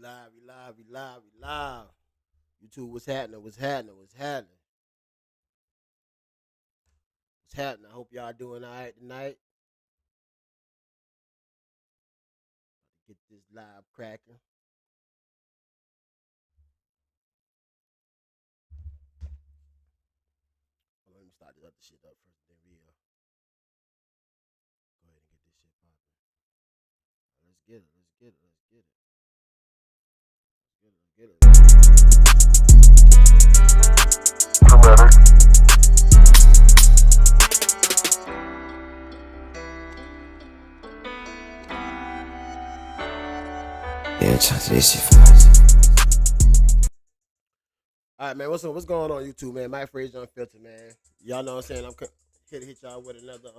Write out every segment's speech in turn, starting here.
We live. YouTube, what's happening? What's happening? What's happening? What's happening? I hope y'all doing all right tonight. Get this live cracking. Let me start this other shit up first, then we'll go ahead and get this shit popping. Let's get it. Let's get it. Let's get it. Let's get it. All right, man. What's up? What's going on YouTube, man? Mike Frazier Unfiltered, man. Y'all know what I'm saying? I'm here to hit y'all with another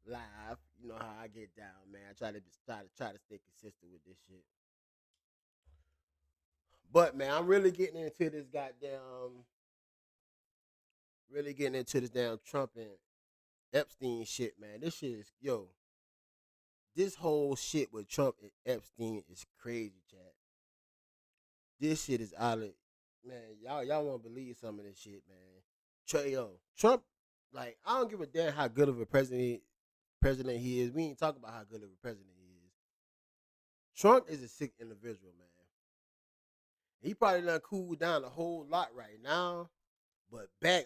live. You know how I get down, man. I try to stay consistent with this shit. But man, I'm really getting into this damn Trump and Epstein shit, man. This shit is this whole shit with Trump and Epstein is crazy, chat. This shit is out of man. Y'all won't believe some of this shit, man. Trump, like I don't give a damn how good of a president he is. We ain't talking about how good of a president he is. Trump is a sick individual, man. He probably done cooled down a whole lot right now, but back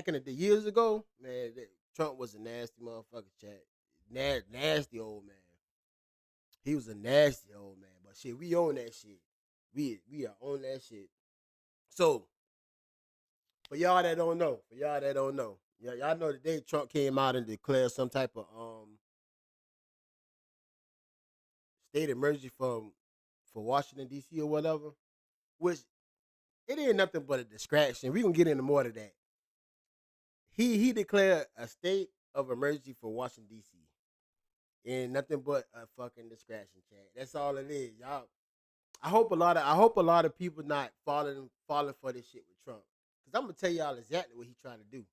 in the years ago, man, Trump was a nasty motherfucker, chat. Nasty old man. He was a nasty old man, but shit, we own that shit. We are on that shit. So, for y'all that don't know, y'all know the day Trump came out and declared some type of state emergency for Washington D.C. or whatever, which it ain't nothing but a distraction. We gonna get into more of that. He declared a state of emergency for Washington D.C. and nothing but a fucking distraction, chat. That's all it is, y'all. I hope a lot of people not falling for this shit with Trump. Cause I'm gonna tell y'all exactly what he's trying to do.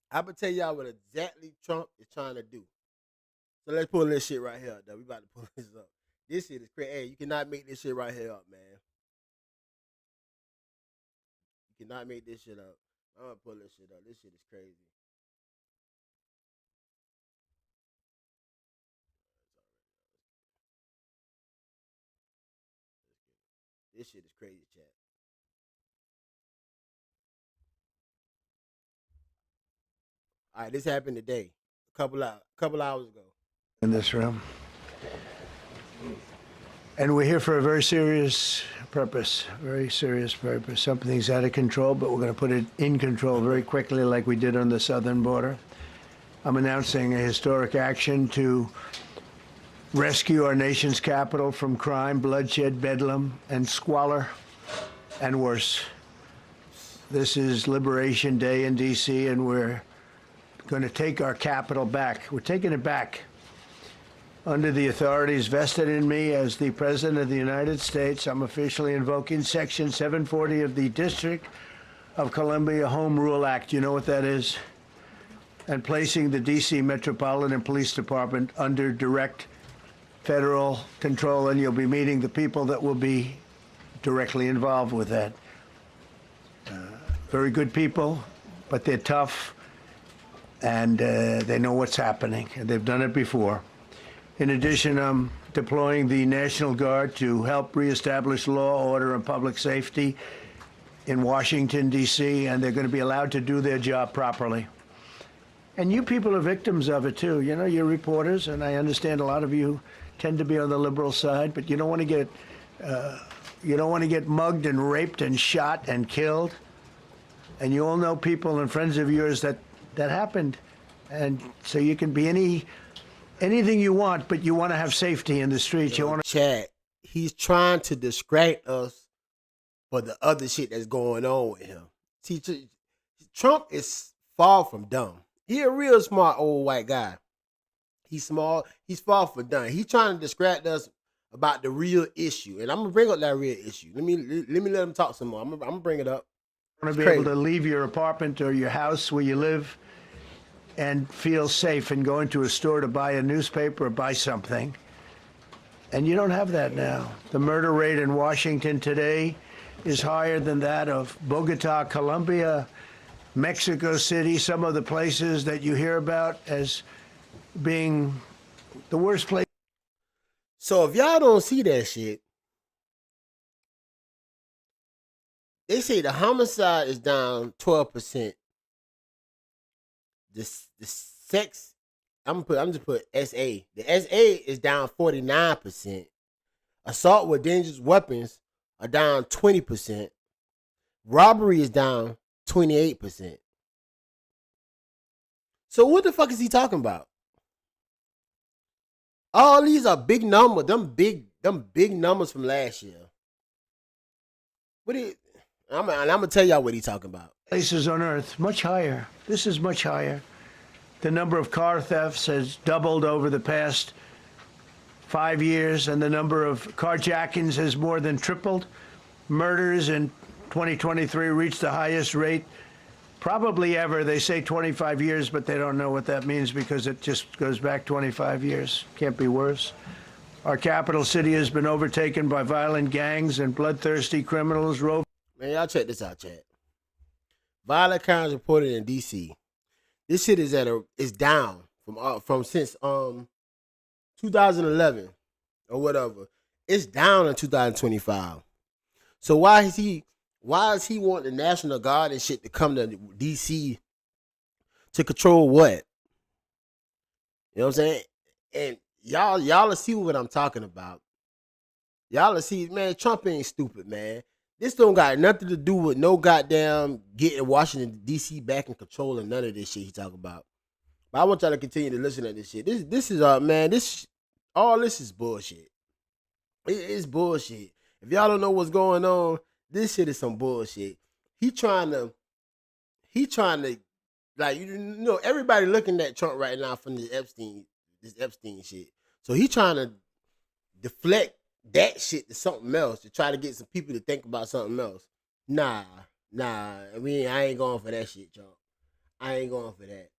I'm gonna tell y'all what exactly Trump is trying to do. So let's pull this shit right here, though. We about to pull this up. This shit is crazy. Hey, you cannot make this shit right here up, man. You cannot make this shit up. I'm gonna pull this shit up. This shit is crazy. This shit is crazy, chat. All right, this happened today, a couple hours ago. In this room. And we're here for a very serious purpose, Something's out of control, but we're going to put it in control very quickly like we did on the southern border. I'm announcing a historic action to rescue our nation's capital from crime, bloodshed, bedlam, and squalor, and worse. This is Liberation Day in D.C., and we're going to take our capital back. We're taking it back. Under the authorities vested in me as the President of the United States, I'm officially invoking Section 740 of the District of Columbia Home Rule Act. You know what that is? And placing the D.C. Metropolitan Police Department under direct federal control, and you'll be meeting the people that will be directly involved with that. Very good people, but they're tough, and they know what's happening, and they've done it before. In addition, I'm deploying the National Guard to help reestablish law, order, and public safety in Washington, D.C., and they're going to be allowed to do their job properly. And you people are victims of it, too. You know, you're reporters, and I understand a lot of you tend to be on the liberal side, but you don't want to get mugged and raped and shot and killed. And you all know people and friends of yours that happened. And so you can be anything you want, but you want to have safety in the streets. You want to chat. He's trying to distract us for the other shit that's going on with him. See, Trump is far from dumb. He a real smart old white guy. He's small. He's far from dumb. He's trying to distract us about the real issue, and I'm gonna bring up that real issue. Let me let him talk some more. I'm gonna bring it up. Want to be able to leave your apartment or your house where you live and feel safe and go into a store to buy a newspaper or buy something And you don't have that now. The murder rate in Washington today is higher than that of Bogota, Colombia, Mexico City, some of the places that you hear about as being the worst place. So if y'all don't see that shit, they say the homicide is down 12%. The sex, I'm just put SA. The SA is down 49%. Assault with dangerous weapons are down 20%. Robbery is down 28%. So what the fuck is he talking about? All these are big numbers. Them big numbers from last year. I'm gonna tell y'all what he talking about. Places on earth, much higher. This is much higher. The number of car thefts has doubled over the past 5 years, and the number of carjackings has more than tripled. Murders in 2023 reached the highest rate probably ever. They say 25 years, but they don't know what that means because it just goes back 25 years. Can't be worse. Our capital city has been overtaken by violent gangs and bloodthirsty criminals. Man, y'all check this out, chat. Violent crimes reported in D.C. This shit is down from since 2011 or whatever. It's down in 2025. So why is he wanting the National Guard and shit to come to DC to control what? You know what I'm saying? And y'all will see what I'm talking about. Y'all will see, man, Trump ain't stupid, man. This don't got nothing to do with no goddamn getting Washington DC back in control and none of this shit he talking about. But I want y'all to continue to listen to this shit. This is man, all this is bullshit. It's bullshit. If y'all don't know what's going on, this shit is some bullshit. He trying to like, you know, everybody looking at Trump right now from this Epstein shit. So he trying to deflect that shit to something else to try to get some people to think about something else. Nah. I ain't going for that shit, Trump. I ain't going for that.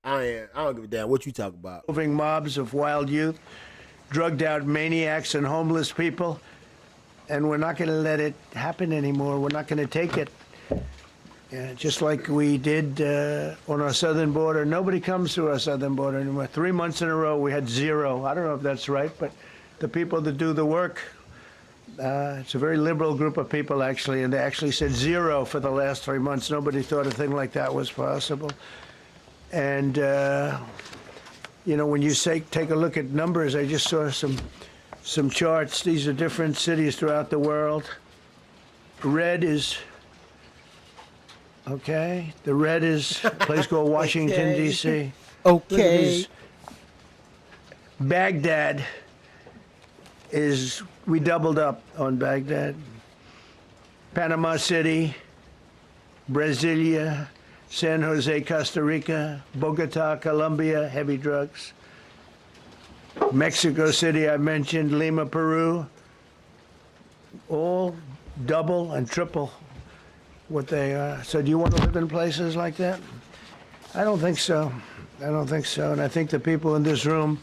I don't give a damn what you talk about. Moving mobs of wild youth, drugged out maniacs and homeless people. And we're not going to let it happen anymore. We're not going to take it. Just like we did on our southern border. Nobody comes through our southern border anymore. 3 months in a row, we had zero. I don't know if that's right, but the people that do the work, it's a very liberal group of people, actually, and they actually said zero for the last 3 months. Nobody thought a thing like that was possible. And, you know, when you take a look at numbers, I just saw some charts. These are different cities throughout the world. Red is, okay, the red is a place called Washington, okay. D.C. Okay. Baghdad we doubled up on Baghdad. Panama City, Brasilia, San Jose, Costa Rica, Bogota, Colombia, heavy drugs. Mexico City, I mentioned, Lima, Peru, all double and triple what they are. So do you want to live in places like that? I don't think so. And I think the people in this room,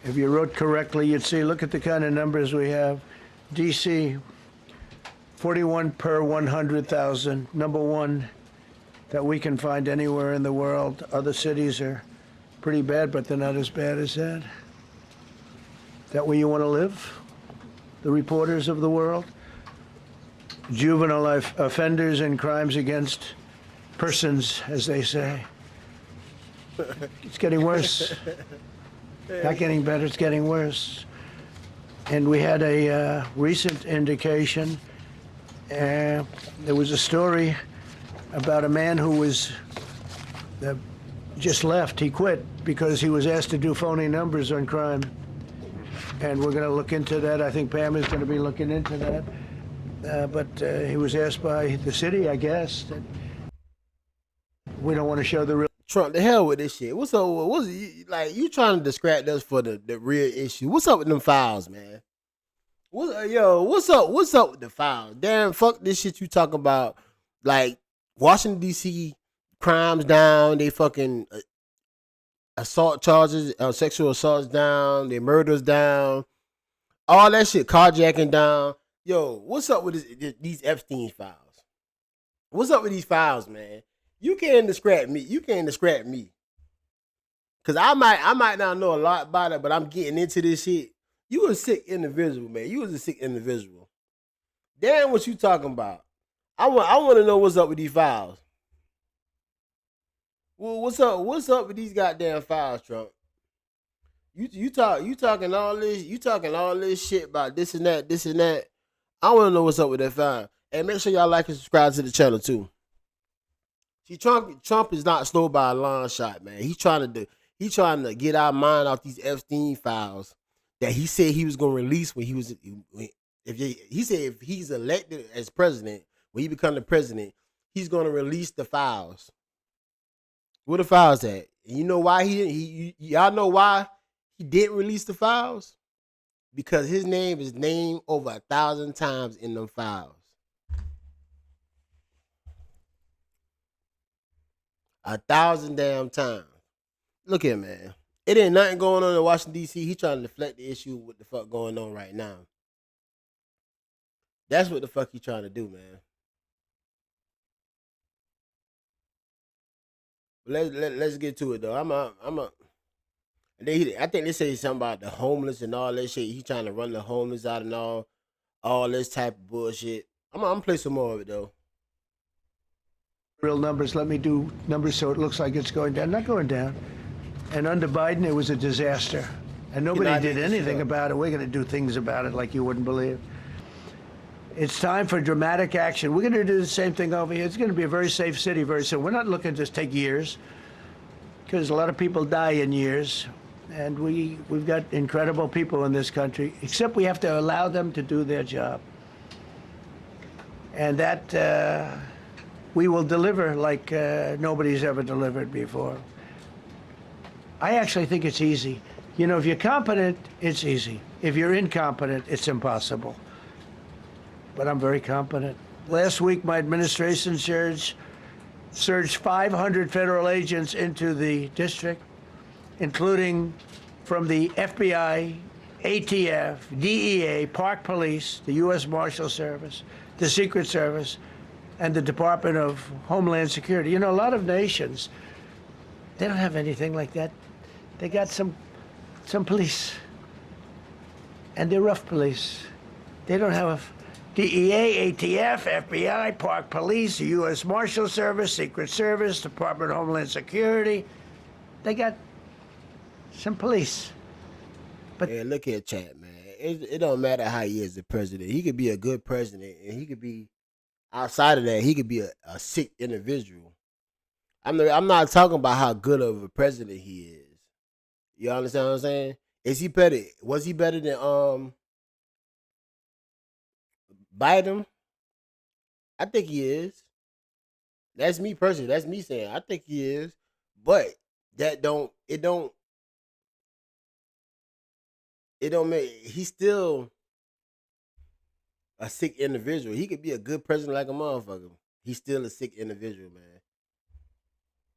if you wrote correctly, you'd see, look at the kind of numbers we have. D.C., 41 per 100,000, number one that we can find anywhere in the world. Other cities are pretty bad, but they're not as bad as that. Is that where you want to live? The reporters of the world? Juvenile offenders and crimes against persons, as they say. It's getting worse. Not getting better, it's getting worse. And we had a recent indication. There was a story about a man who was just left. He quit because he was asked to do phony numbers on crime. And we're going to look into that. I think Pam is going to be looking into that. But he was asked by the city, I guess, that we don't want to show the real. Trump, the hell with this shit. What's up? You trying to distract us for the real issue? What's up with them files, man? What's up? What's up with the files? Damn, fuck this shit you talking about. Like, Washington D.C. crimes down. They fucking assault charges, sexual assaults down, their murders down, all that shit, carjacking down. Yo, what's up with these Epstein files? What's up with these files, man? You can't describe me. You can't describe me. Cause I might not know a lot about it, but I'm getting into this shit. You a sick individual, man. You was a sick individual. Damn, what you talking about? I want to know what's up with these files. Well, what's up with these goddamn files, Trump? You talking all this shit about this and that. I want to know what's up with that file. And make sure y'all like and subscribe to the channel too. See, Trump is not slow by a long shot, man. He trying to get our mind off these Epstein files that he said he was gonna release when he was he said if he's elected as president, when he become the president, he's gonna release the files. Where the files at? And you know why y'all know why he didn't release the files? Because his name is named over 1,000 times in them files. 1,000 damn times. Look here, man. It ain't nothing going on in Washington D.C. He trying to deflect the issue with the fuck going on right now. That's what the fuck he trying to do, man. Let's get to it though. I'm a. I think they say something about the homeless and all that shit. He trying to run the homeless out and all this type of bullshit. I'm play some more of it though. Real numbers. Let me do numbers so it looks like it's going down. Not going down. And under Biden, it was a disaster. And nobody did anything about it. We're going to do things about it like you wouldn't believe. It's time for dramatic action. We're going to do the same thing over here. It's going to be a very safe city very soon. We're not looking to take years, because a lot of people die in years. And we've got incredible people in this country, except we have to allow them to do their job. And that we will deliver like nobody's ever delivered before. I actually think it's easy. You know, if you're competent, it's easy. If you're incompetent, it's impossible. But I'm very competent. Last week, my administration surged 500 federal agents into the district, including from the FBI, ATF, DEA, Park Police, the U.S. Marshal Service, the Secret Service, and the Department of Homeland Security. You know, a lot of nations, they don't have anything like that. They got some police, and they're rough police. They don't have DEA, ATF, FBI, Park Police, the U.S. Marshal Service, Secret Service, Department of Homeland Security. They got some police. But hey, look here, chat, man. It don't matter how he is the president. He could be a good president, and he could be outside of that. He could be a sick individual. I'm not talking about how good of a president he is. You understand what I'm saying? Is he better? Was he better than Biden? I think he is. That's me personally. That's me saying I think he is. But it don't make he's still a sick individual. He could be a good president like a motherfucker. He's still a sick individual, man.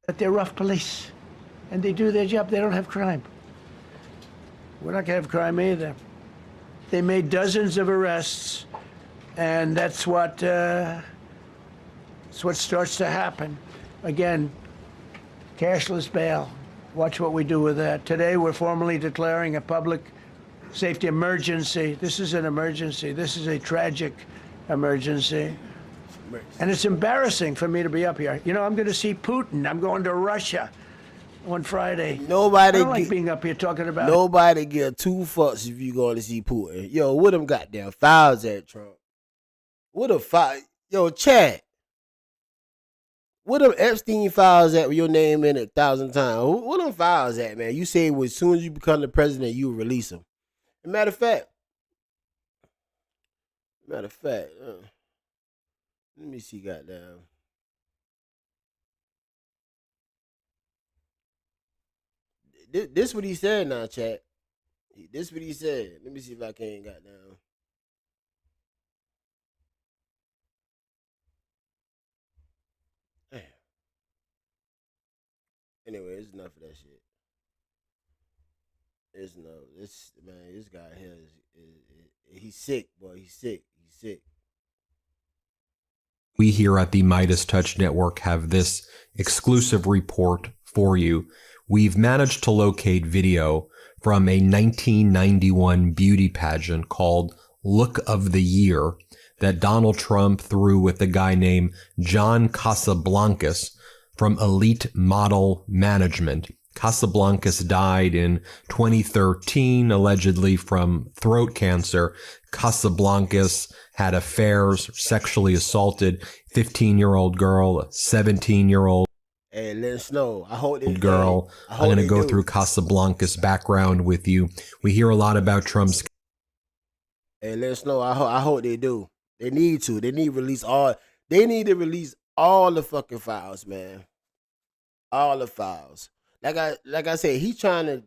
But they're rough police, and they do their job. They don't have crime. We're not going to have crime either. They made dozens of arrests, and that's what starts to happen. Again, cashless bail. Watch what we do with that. Today, we're formally declaring a public safety emergency. This is an emergency. This is a tragic emergency. And it's embarrassing for me to be up here. You know, I'm going to see Putin. I'm going to Russia on Friday. I don't like being up here talking about nobody give two fucks if you going to see Putin. Yo, what them goddamn files at, Trump? What a file? Yo, Chad. What them Epstein files at with your name in it 1,000 times? What them files at, man? You say as soon as you become the president, you release them. Matter of fact, let me see, goddamn. This what he said now, chat. This what he said. Let me see if I can goddamn. Damn. Anyway, it's enough of that shit. It's no, this man, this guy here he's sick, boy. He's sick. He's sick. We here at the Midas Touch Network have this exclusive report for you. We've managed to locate video from a 1991 beauty pageant called Look of the Year that Donald Trump threw with a guy named John Casablancas from Elite Model Management. Casablancas died in 2013, allegedly from throat cancer. Casablancas had affairs, sexually assaulted 15-year-old girl, 17-year-old Hey, let us know. I hope they girl. I I'm hope going to they go do. through Casablancas' background with you. We hear a lot about Trump's Hey, let us know. I hope they do. They need to. They need to release all. They need to release all the fucking files, man. All the files. Like I said, he's trying to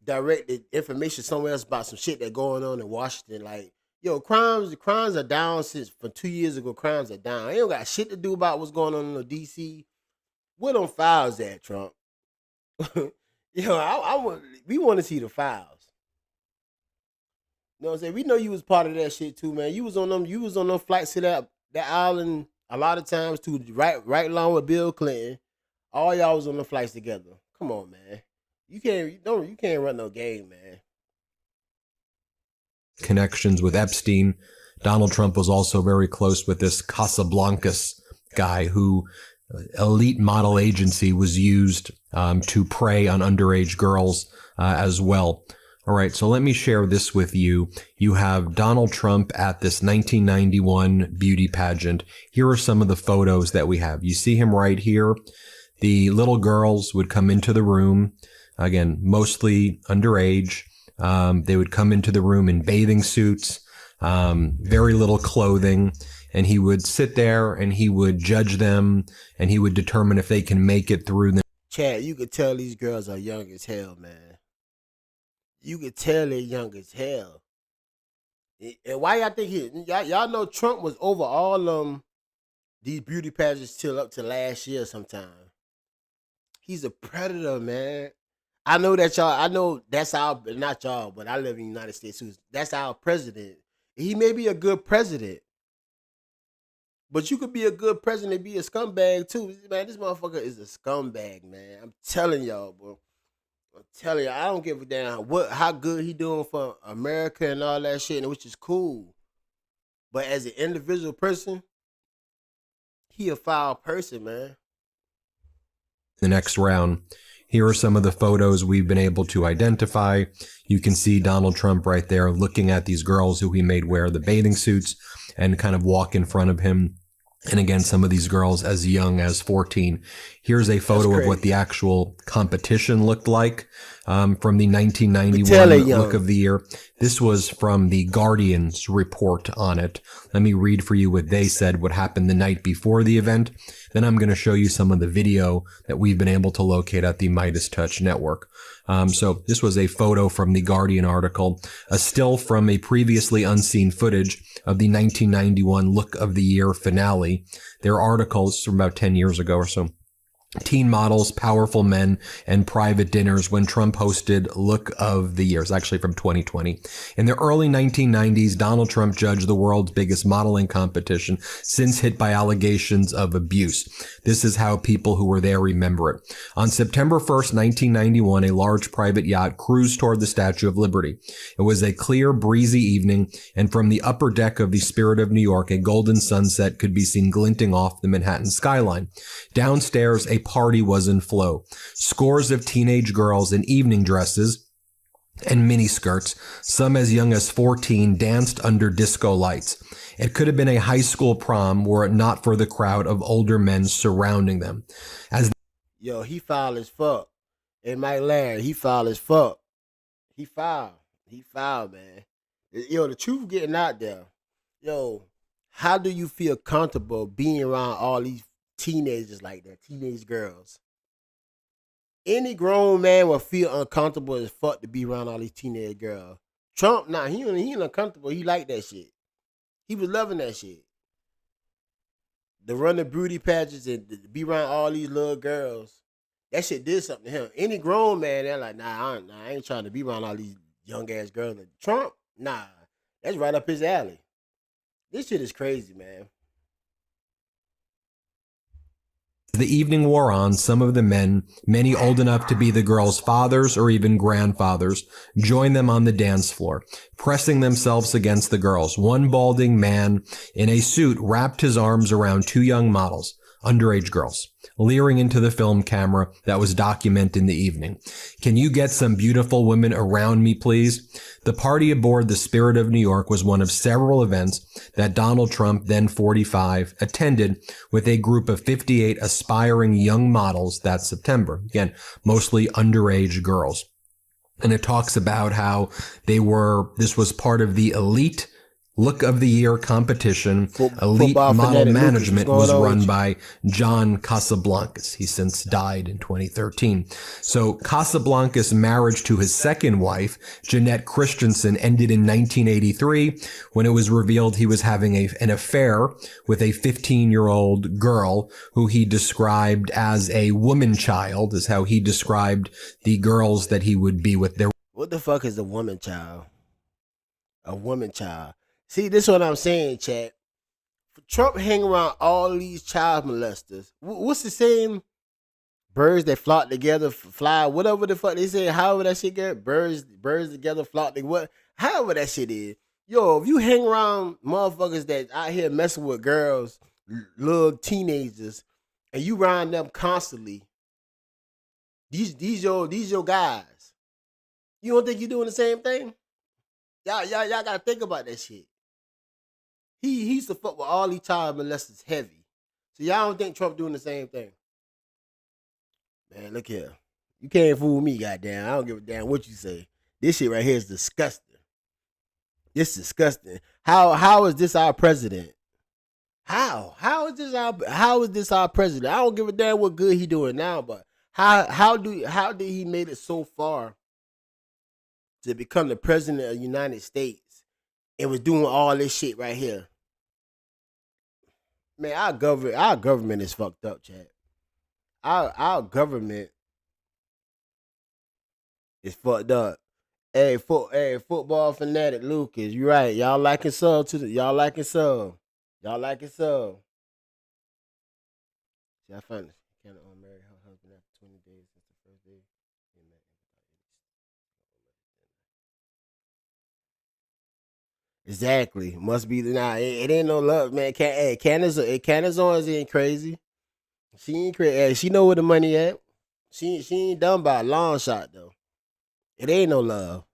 direct the information somewhere else about some shit that going on in Washington. Like, yo, crimes are down since from 2 years ago. Crimes are down. They don't got shit to do about what's going on in the DC. Where them files at, Trump? Yo, we want to see the files. You know what I'm saying? We know you was part of that shit too, man. You was on them flights to that island a lot of times too, right along with Bill Clinton. All y'all was on the flights together. Come on, man. You can't run no game, man. connections with Epstein. Donald Trump was also very close with this Casablancas guy who elite model agency was used to prey on underage girls as well. All right, so let me share this with you. You have Donald Trump at this 1991 beauty pageant. Here are some of the photos that we have. You see him right here. The little girls would come into the room, again, mostly underage. They would come into the room in bathing suits, very little clothing, and he would sit there and he would judge them and he would determine if they can make it through the Chad, you could tell these girls are young as hell, man. You could tell they're young as hell. And why y'all think y'all know Trump was over all these beauty pageants till up to last year sometime. He's a predator, man. I know that's our, not y'all, but I live in the United States too. That's our president. He may be a good president, but you could be a good president and be a scumbag too. Man, this motherfucker is a scumbag, man. I'm telling y'all, bro. I'm telling you, I don't give a damn how good he doing for America and all that shit, which is cool. But as an individual person, he a foul person, man. next round. Here are some of the photos we've been able to identify. You can see Donald Trump right there looking at these girls who he made wear the bathing suits and kind of walk in front of him. And again, some of these girls as young as 14. Here's a photo of what the actual competition looked like from the 1991 Look of the Year. This was from the Guardian's report on it. Let me read for you what they said, what happened the night before the event. Then I'm going to show you some of the video that we've been able to locate at the Midas Touch Network. So this was a photo from the Guardian article, a still from a previously unseen footage of the 1991 Look of the Year finale. Their articles from about 10 years ago or so. Teen models, powerful men, and private dinners when Trump hosted Look of the Year. It's actually from 2020. In the early 1990s, Donald Trump judged the world's biggest modeling competition, since hit by allegations of abuse. This is how people who were there remember it. On September 1st, 1991, a large private yacht cruised toward the Statue of Liberty. It was a clear, breezy evening, and from the upper deck of the Spirit of New York, a golden sunset could be seen glinting off the Manhattan skyline. Downstairs, a party was in flow. Scores of teenage girls in evening dresses and miniskirts, some as young as 14, danced under disco lights. It could have been a high school prom were it not for the crowd of older men surrounding them. Yo, he foul as fuck. And Mike Larry, he foul as fuck. He foul. He foul, man. Yo, the truth getting out there. Yo, how do you feel comfortable being around all these teenagers like that, teenage girls? Any grown man will feel uncomfortable as fuck to be around all these teenage girls. Trump, nah, he ain't uncomfortable. He like that shit. He was loving that shit. To run the beauty pageants and to be around all these little girls That shit did something to him. Any grown man, they're like, nah, I ain't trying to be around all these young ass girls. Like Trump, nah, that's right up his alley. This shit is crazy, man. The evening wore on, some of the men, many old enough to be the girls' fathers or even grandfathers, joined them on the dance floor, pressing themselves against the girls. One balding man in a suit wrapped his arms around two young models, underage girls, leering into the film camera that was documenting the evening. Can you get some beautiful women around me, please? The party aboard the Spirit of New York was one of several events that Donald Trump, then 45, attended with a group of 58 aspiring young models that September. Again, mostly underage girls. And it talks about how this was part of the elite Look of the Year competition. Elite model management was run by John Casablancas. He since died in 2013. So Casablancas' marriage to his second wife, Jeanette Christensen, ended in 1983 when it was revealed he was having an affair with a 15-year-old girl who he described as a woman child, is how he described the girls that he would be with. What the fuck is a woman child? A woman child. See, this is what I'm saying, Chad. Trump hang around all these child molesters. What's the saying? Birds that flock together fly. Whatever the fuck they say. However that shit get. Birds together flock together. What? However that shit is. Yo, if you hang around motherfuckers that out here messing with girls, little teenagers, and you around them constantly, these your guys. You don't think you doing the same thing? Y'all gotta think about that shit. He used to fuck with all these child molesters heavy. So y'all don't think Trump doing the same thing? Man, look here. You can't fool me, goddamn. I don't give a damn what you say. This shit right here is disgusting. This is disgusting. How is this our president? How is this our president? I don't give a damn what good he doing now, but how did he made it so far to become the president of the United States and was doing all this shit right here? Man, our government is fucked up, Chad. Our government is fucked up. Hey, football fanatic Lucas, you right. Y'all liking sub to the y'all liking sub. Y'all liking sub. See, I find this. Can't marry her husband after 20 days since the first day. Exactly. Must be it ain't no love, man. Candace Owens ain't crazy. She ain't crazy. Hey, she know where the money at. She ain't done by a long shot though. It ain't no love.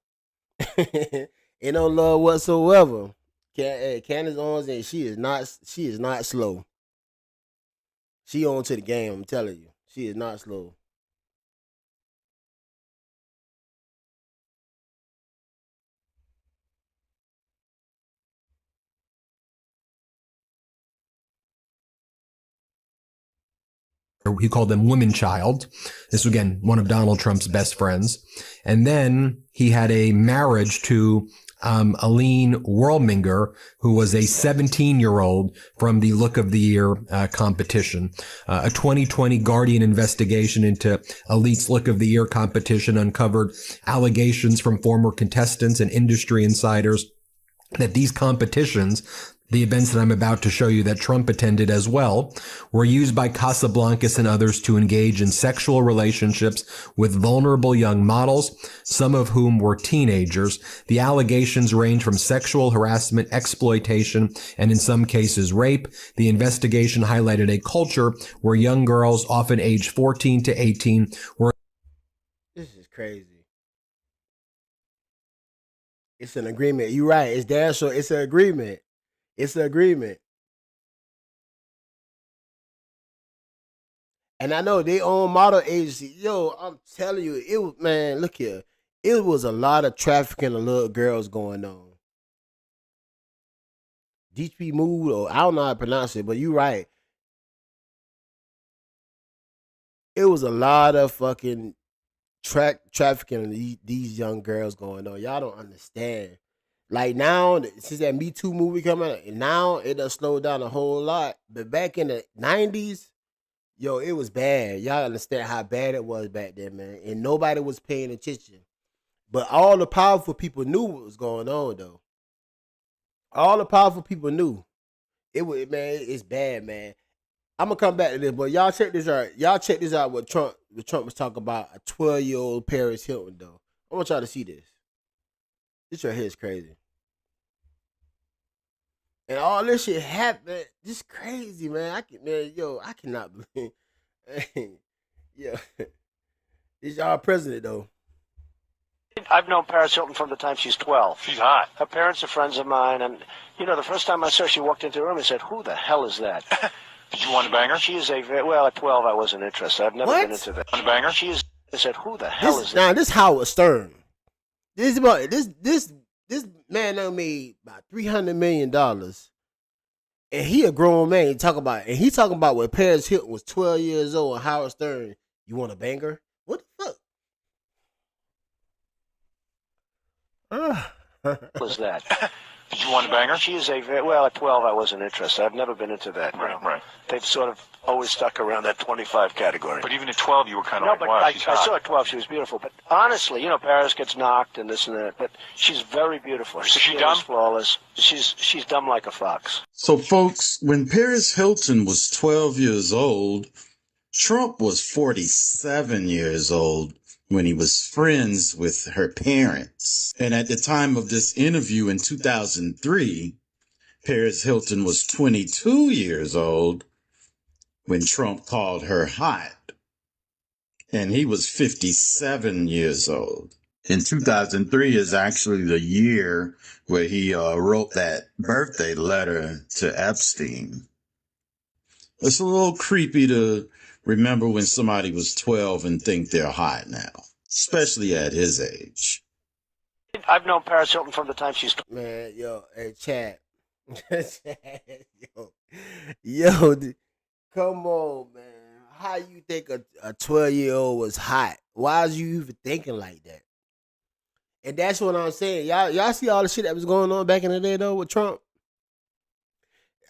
Ain't no love whatsoever. Candace Owens and she is not slow. She on to the game, I'm telling you. She is not slow. He called them women child. This was, again, one of Donald Trump's best friends. And then he had a marriage to Aline Worlminger, who was a 17-year-old from the Look of the Year competition. A 2020 Guardian investigation into Elite's Look of the Year competition uncovered allegations from former contestants and industry insiders that these competitions, the events that I'm about to show you that Trump attended as well, were used by Casablancas and others to engage in sexual relationships with vulnerable young models, some of whom were teenagers. The allegations range from sexual harassment, exploitation, and in some cases rape. The investigation highlighted a culture where young girls, often aged 14 to 18, were... This is crazy. It's an agreement. You're right. It's damn sure. It's an agreement. It's an agreement. And I know they own model agency. Yo, I'm telling you, it was, man, look here. It was a lot of trafficking of little girls going on. DP Mood, or I don't know how to pronounce it, but you're right. It was a lot of fucking trafficking of these young girls going on. Y'all don't understand. Like now, since that Me Too movie coming out, now it done slowed down a whole lot. But back in the 90s, Yo, it was bad. Y'all understand how bad it was back then, man. And nobody was paying attention. But all the powerful people knew what was going on, though. All the powerful people knew. It was, man. It's bad, man. I'm gonna come back to this, but y'all check this out. Y'all check this out. What Trump was talking about a 12-year-old Paris Hilton, though. I want y'all to see this. This right here is crazy. And all this shit happened. This crazy, man. I cannot believe. Yo, this y'all president though. I've known Paris Hilton from the time she's 12. She's hot. Her parents are friends of mine, and the first time I saw her, she walked into the room and said, "Who the hell is that?" Did you want to bang her? She is well, at 12 I wasn't interested. I've never been into that. Want to bang her? I said, "Who the hell is that?" Now this Howard Stern. This man done made about $300 million. And he a grown man. He talking about when Paris Hilton was 12 years old and Howard Stern, you want to bang her? What the fuck? What was that? Did you want to bang her? She is well, at 12 I wasn't interested. I've never been into that. Right. They've sort of always stuck around that 25 category. But even at 12, you were kind of No, like, but wow, I she's hot. saw at 12 she was beautiful. But honestly, Paris gets knocked and this and that. But she's very beautiful. Is she dumb? Flawless. She's dumb like a fox. So, folks, when Paris Hilton was 12 years old, Trump was 47 years old when he was friends with her parents. And at the time of this interview in 2003, Paris Hilton was 22 years old when Trump called her hot. And he was 57 years old. And 2003 is actually the year where he wrote that birthday letter to Epstein. It's a little creepy to remember when somebody was 12 and think they're hot now, especially at his age. I've known Paris Hilton from the time she's 12. Man, yo, hey, Chad. yo, come on, man. How you think a 12-year-old was hot? Why is you even thinking like that? And that's what I'm saying. Y'all see all the shit that was going on back in the day, though, with Trump?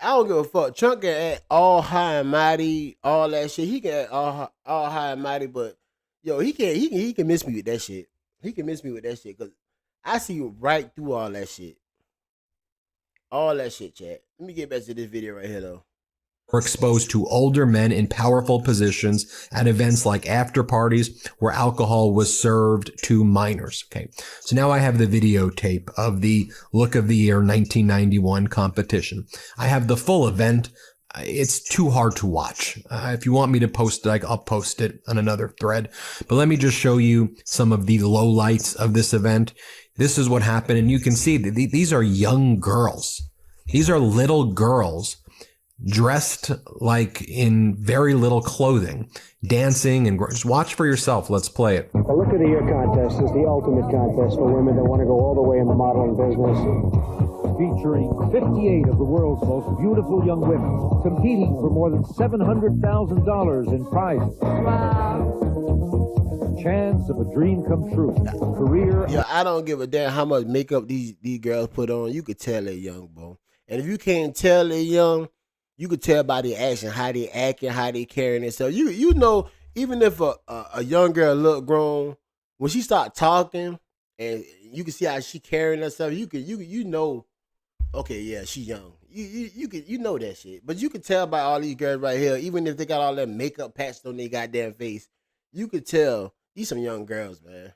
I don't give a fuck. Trump can act all high and mighty, all that shit. He can act all high and mighty, but yo, he can miss me with that shit. He can miss me with that shit because I see you right through all that shit. All that shit, chat. Let me get back to this video right here, though. We're exposed to older men in powerful positions at events like after parties where alcohol was served to minors. Okay, so now I have the videotape of the Look of the Year 1991 competition. I have the full event. It's too hard to watch. If you want me to post it, I'll post it on another thread. But let me just show you some of the lowlights of this event. This is what happened, and you can see that these are young girls. These are little girls dressed like in very little clothing, dancing, and just watch for yourself. Let's play it. The Look of the Year contest is the ultimate contest for women that want to go all the way in the modeling business. Featuring 58 of the world's most beautiful young women competing for more than $700,000 in prizes. Wow. Chance of a dream come true. Career. Yeah, I don't give a damn how much makeup these girls put on. You could tell they're young, bro. And if you can't tell they're young, you could tell by their action, how they acting, how they carrying themselves. You know, even if a young girl look grown, when she start talking and you can see how she carrying herself, you know, okay, yeah, she young. You know that shit. But you can tell by all these girls right here, even if they got all that makeup patched on their goddamn face, you could tell these some young girls, man.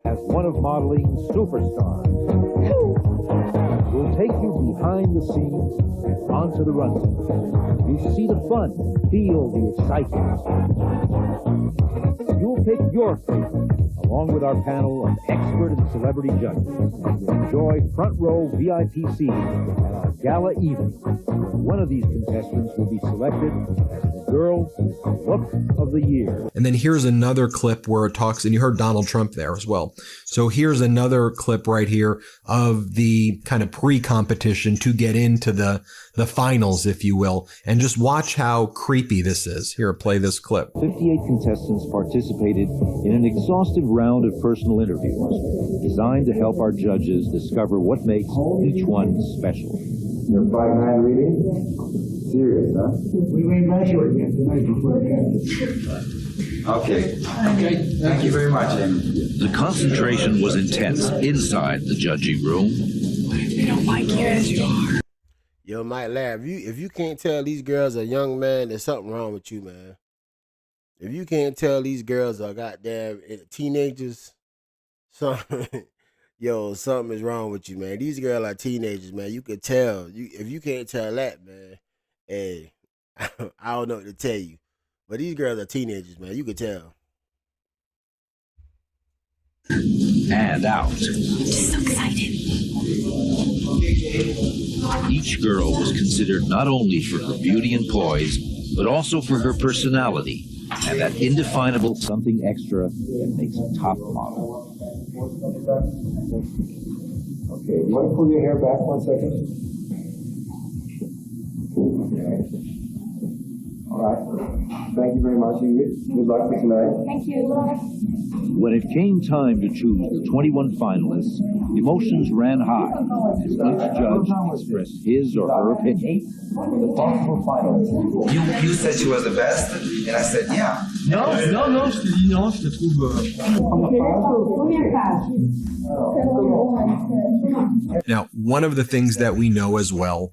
As one of modeling's superstars, we'll take you behind the scenes and onto the runway. You'll see the fun, feel the excitement. You'll pick your favorite, along with our panel of expert and celebrity judges. You'll enjoy front row VIP seating at our gala evening. One of these contestants will be selected as the Girl Look of the Year. And then here's another clip where it talks, and you heard Donald Trump there as well. So here's another clip right here of the kind of pre-competition to get into the finals, if you will. And just watch how creepy this is. Here, play this clip. 58 contestants participated in an exhaustive round of personal interviews designed to help our judges discover what makes each one special. Your 5'9" reading? serious, huh? We may measure it again tonight before the game. Okay. Thank you very much, Amy. The concentration was intense inside the judging room. They don't like you as you are. Yo, Mike Lav, if you can't tell these girls are young man, there's something wrong with you, man. If you can't tell these girls are goddamn teenagers, something is wrong with you, man. These girls are teenagers, man. You could tell. If you can't tell that, man, hey, I don't know what to tell you. But these girls are teenagers, man. You could tell. And out. I'm just so excited. Each girl was considered not only for her beauty and poise, but also for her personality and that indefinable something extra that makes a top model. Okay, you want to pull your hair back 1 second? Okay. All right. Thank you very much, Ingrid. Good luck for tonight. Thank you. When it came time to choose the 21 finalists, emotions ran high as each judge expressed his or her opinion. The possible finalists. You said she was the best, and I said, yeah. Non, je te dis non, je te trouve... Now, one of the things that we know as well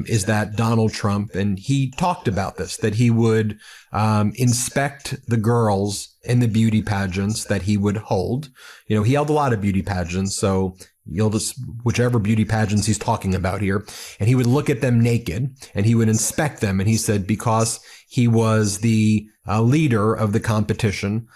is that Donald Trump, and he talked about this, that he would inspect the girls in the beauty pageants that he would hold. You know, he held a lot of beauty pageants, so you'll just, whichever beauty pageants he's talking about here, and he would look at them naked and he would inspect them. And he said, because he was the leader of the competition,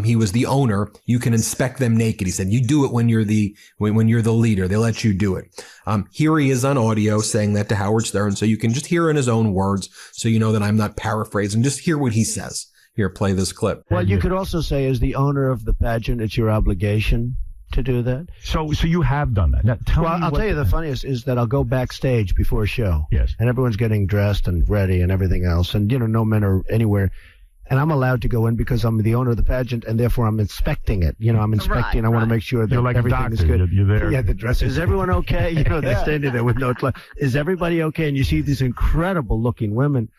he was the owner, you can inspect them naked. He said, you do it when you're the leader. They let you do it. Here he is on audio saying that to Howard Stern, so you can just hear in his own words, so you know that I'm not paraphrasing. Just hear what he says. Here, play this clip. Well, you could also say, as the owner of the pageant, it's your obligation to do that. So you have done that. Now, I'll tell you the funniest is that I'll go backstage before a show. Yes. And everyone's getting dressed and ready and everything else. And, no men are anywhere. And I'm allowed to go in because I'm the owner of the pageant, and therefore I'm inspecting it. I'm inspecting. I want to make sure that You're like everything is doctor. good. You're there. Yeah, the dress. Is everyone okay? They're standing there with no clothes. Is everybody okay? And you see these incredible looking women.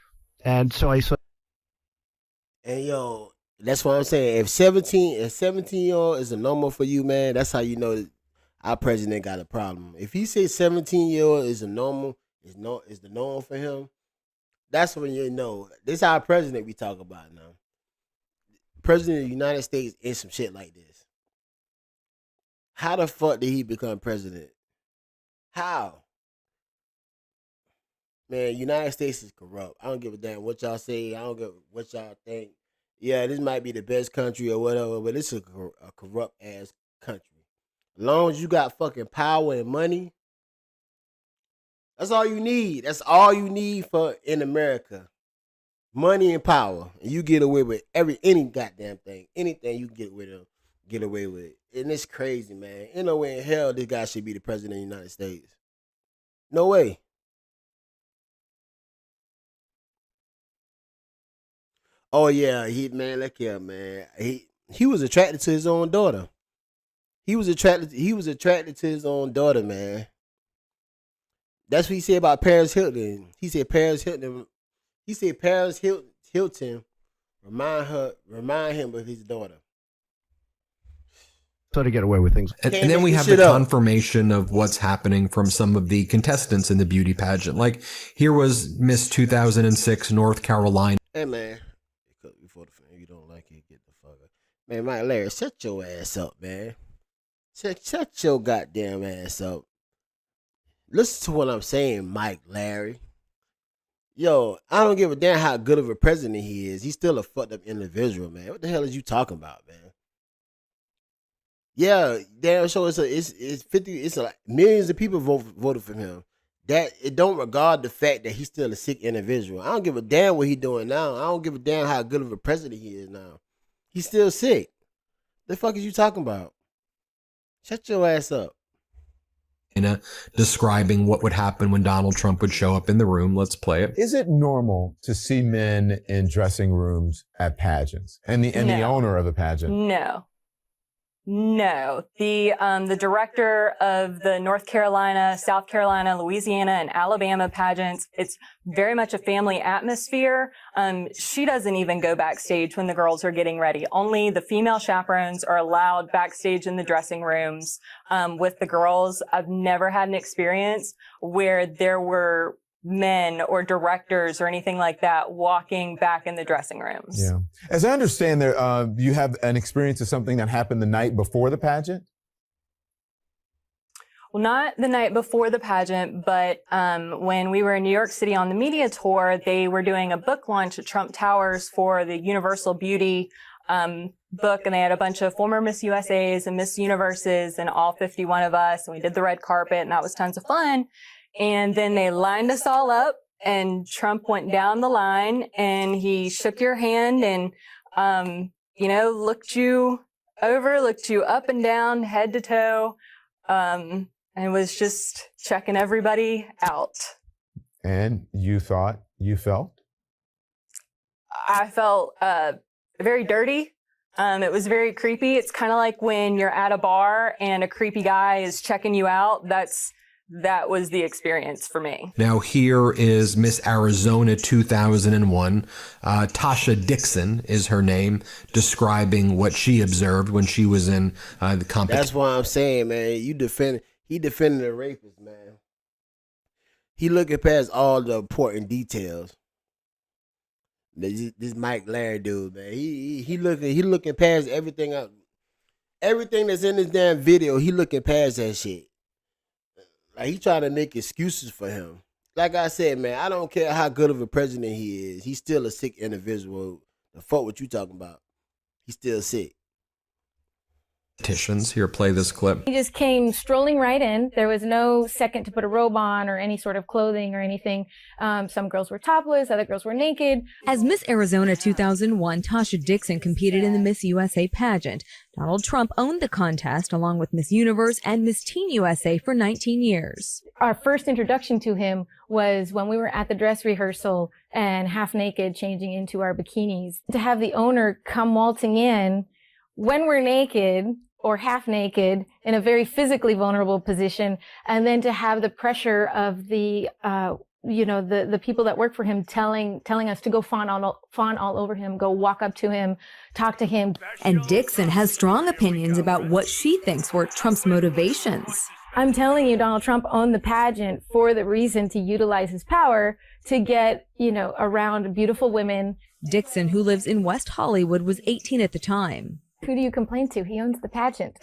And so I saw. And that's what I'm saying. If 17-year-old is a normal for you, man, that's how you know that our president got a problem. If he says 17-year-old is a normal, is the norm for him, that's when you know. This is our president we talk about now. President of the United States is some shit like this. How the fuck did he become president? How? Man, United States is corrupt. I don't give a damn what y'all say. I don't give what y'all think. Yeah, this might be the best country or whatever, but it's a corrupt ass country. As long as you got fucking power and money, that's all you need. That's all you need for in America. Money and power. And you get away with any goddamn thing. Anything you can get away with. And it's crazy, man. Ain't no way in hell this guy should be the president of the United States. No way. Oh yeah, look here, man. He was attracted to his own daughter. He was attracted to his own daughter, man. That's what he said about Paris Hilton. He said Paris Hilton remind him of his daughter. So to get away with things. And then we have the confirmation of what's happening from some of the contestants in the beauty pageant. Like, here was Miss 2006 North Carolina. Hey, man. Before the film, you don't like it, get the fuck up. Man, Mike Larry, shut your ass up, man. Shut your goddamn ass up. Listen to what I'm saying, Mike Larry. Yo, I don't give a damn how good of a president he is. He's still a fucked up individual, man. What the hell is you talking about, man? Yeah, damn sure it's 50. It's like millions of people voted for him. That it don't regard the fact that he's still a sick individual. I don't give a damn what he's doing now. I don't give a damn how good of a president he is now. He's still sick. The fuck is you talking about? Shut your ass up. Describing what would happen when Donald Trump would show up in the room. Let's play it. Is it normal to see men in dressing rooms at pageants and the owner of a pageant? No. No, the director of the North Carolina, South Carolina, Louisiana, and Alabama pageants, it's very much a family atmosphere. She doesn't even go backstage when the girls are getting ready. Only the female chaperones are allowed backstage in the dressing rooms with the girls. I've never had an experience where there were men or directors or anything like that walking back in the dressing rooms. Yeah. As I understand, there you have an experience of something that happened the night before the pageant? Well, not the night before the pageant, but when we were in New York City on the media tour, they were doing a book launch at Trump Towers for the Universal Beauty book, and they had a bunch of former Miss USAs and Miss Universes and all 51 of us, and we did the red carpet, and that was tons of fun. And then they lined us all up, and Trump went down the line, and he shook your hand and, looked you over, looked you up and down, head to toe, and was just checking everybody out. And you thought, you felt? I felt very dirty. It was very creepy. It's kind of like when you're at a bar and a creepy guy is checking you out. That was the experience for me. Now here is Miss Arizona 2001. Tasha Dixon is her name, describing what she observed when she was in the competition. That's why I'm saying, man, he defended a rapist, man. He looking past all the important details. This Mike Larry dude, man, he looking past everything up. Everything that's in this damn video, he looking past that shit. Like, he trying to make excuses for him. Like I said, man, I don't care how good of a president he is. He's still a sick individual. The fuck what you talking about? He's still sick. Here, play this clip. He just came strolling right in. There was no second to put a robe on or any sort of clothing or anything. Some girls were topless, other girls were naked. As Miss Arizona 2001, Tasha Dixon competed in the Miss USA pageant. Donald Trump owned the contest along with Miss Universe and Miss Teen USA for 19 years. Our first introduction to him was when we were at the dress rehearsal and half naked changing into our bikinis. To have the owner come waltzing in when we're naked or half naked in a very physically vulnerable position, and then to have the pressure of the people that work for him telling us to go fawn all over him, go walk up to him, talk to him. And Dixon has strong opinions about what she thinks were Trump's motivations. I'm telling you, Donald Trump owned the pageant for the reason to utilize his power to get, around beautiful women. Dixon, who lives in West Hollywood, was 18 at the time. Who do you complain to? He owns the pageant.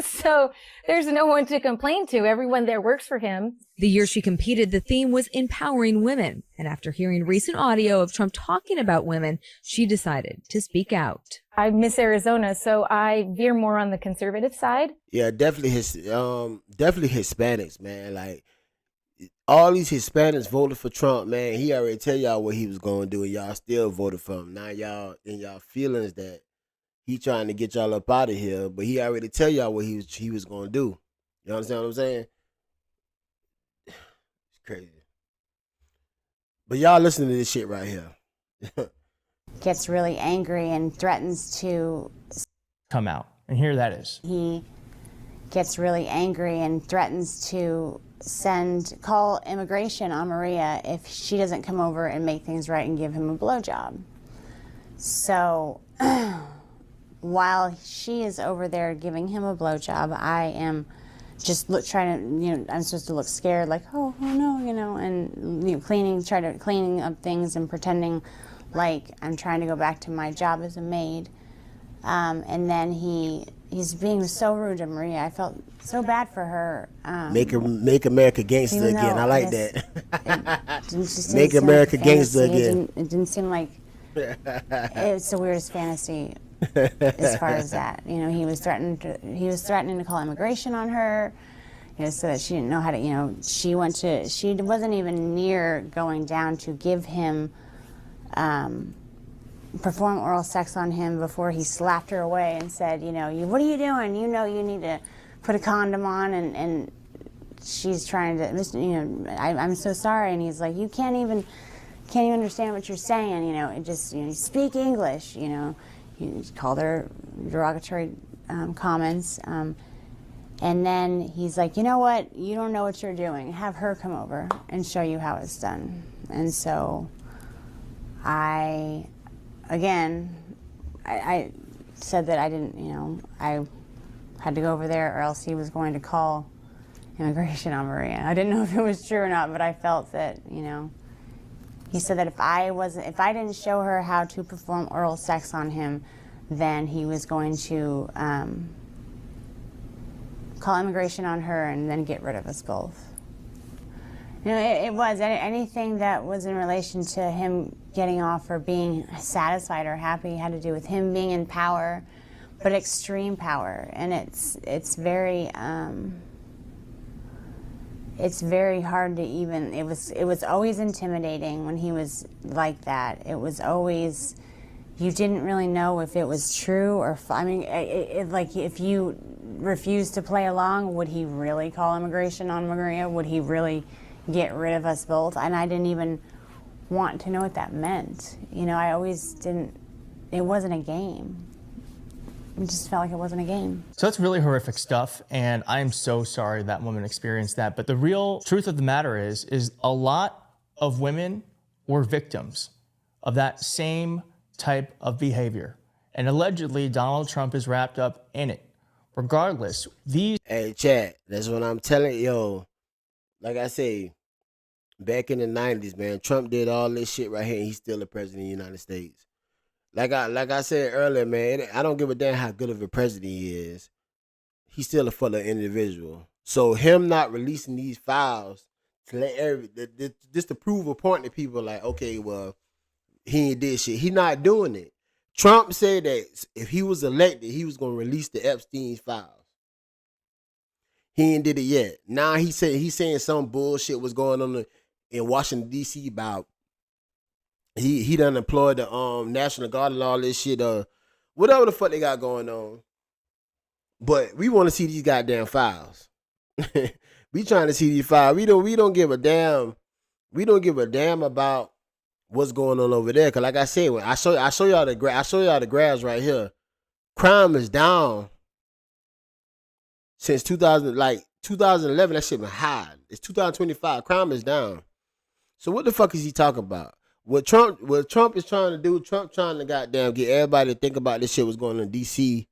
So there's no one to complain to. Everyone there works for him. The year she competed, the theme was empowering women. And after hearing recent audio of Trump talking about women, she decided to speak out. I miss Arizona, so I veer more on the conservative side. Yeah, definitely Hispanics, man. Like, all these Hispanics voted for Trump, man. He already tell y'all what he was going to do, and y'all still voted for him. Now y'all in y'all feelings that he trying to get y'all up out of here, but he already tell y'all what he was gonna do. You understand what I'm saying? It's crazy. But y'all listen to this shit right here. Gets really angry and threatens to come out. And here that is. He gets really angry and threatens to call immigration on Maria if she doesn't come over and make things right and give him a blowjob. So while she is over there giving him a blowjob, I am just trying to, I'm supposed to look scared, like, oh no, and cleaning up things and pretending like I'm trying to go back to my job as a maid. And then he's being so rude to Maria. I felt so bad for her. Make America gangster again. I like that. Make America gangster again. It didn't seem like it's the weirdest fantasy. As far as that, he was threatening to call immigration on her, so that she didn't know how to, she wasn't even near going down to give him, perform oral sex on him before he slapped her away and said, what are you doing? You need to put a condom on, and she's trying to, I'm so sorry, and he's like, you can't even understand what you're saying, speak English, He called her derogatory comments. And then he's like, you know what? You don't know what you're doing. Have her come over and show you how it's done. And so I said that I didn't, I had to go over there or else he was going to call immigration on Maria. I didn't know if it was true or not, but I felt that, he said that if I didn't show her how to perform oral sex on him, then he was going to call immigration on her and then get rid of us both. It was anything that was in relation to him getting off or being satisfied or happy had to do with him being in power, but extreme power. And it's very hard to even. It was always intimidating when he was like that. It was always, you didn't really know if it was true or. Like if you refused to play along, would he really call immigration on Maria? Would he really get rid of us both? And I didn't even want to know what that meant. I always didn't. It wasn't a game. It just felt like it wasn't a game. So that's really horrific stuff, and I am so sorry that woman experienced that. But the real truth of the matter is a lot of women were victims of that same type of behavior. And allegedly, Donald Trump is wrapped up in it. Regardless, Hey, chat, that's what I'm telling you. Yo, like I say, back in the 90s, man, Trump did all this shit right here, and he's still the president of the United States. Like I said earlier, man, I don't give a damn how good of a president he is. He's still a full individual. So him not releasing these files to let just to prove a point to people like, okay, well, he ain't did shit. He not doing it. Trump said that if he was elected, he was gonna release the Epstein files. He ain't did it yet. Now he's saying some bullshit was going on in Washington D.C. about. He done employed the National Guard and all this shit, whatever the fuck they got going on. But we want to see these goddamn files. We trying to see these files. We don't give a damn. We don't give a damn about what's going on over there. Cause like I said, when I show y'all the graphs right here. Crime is down since 2011. That shit been high. It's 2025. Crime is down. So what the fuck is he talking about? What Trump is trying to do, Trump trying to goddamn get everybody to think about this shit was going on in D.C.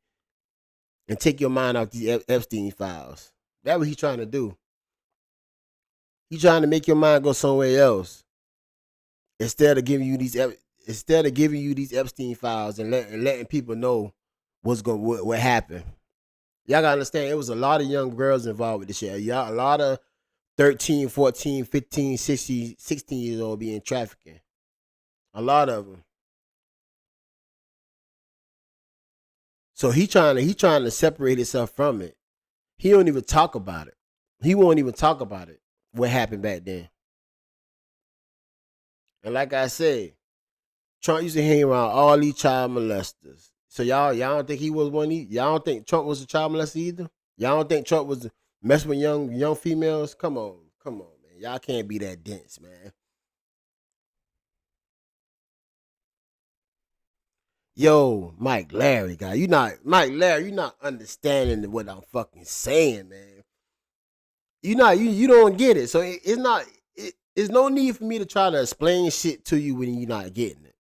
and take your mind off these Epstein files. That's what he's trying to do. He's trying to make your mind go somewhere else instead of giving you these Epstein files and letting people know what happened. Y'all gotta understand, it was a lot of young girls involved with this shit. Y'all, a lot of 13, 14, 15, 16 years old being trafficking. A lot of them. So he trying to separate himself from it. He don't even talk about it. He won't even talk about it. What happened back then. And like I said, Trump used to hang around all these child molesters. So y'all don't think he was one of these? Y'all don't think Trump was a child molester either? Y'all don't think Trump was messing with young females? Come on, man. Y'all can't be that dense, man. Yo, Mike Larry, guy, you not understanding what I'm fucking saying, man. You don't get it. So it's no need for me to try to explain shit to you when you're not getting it.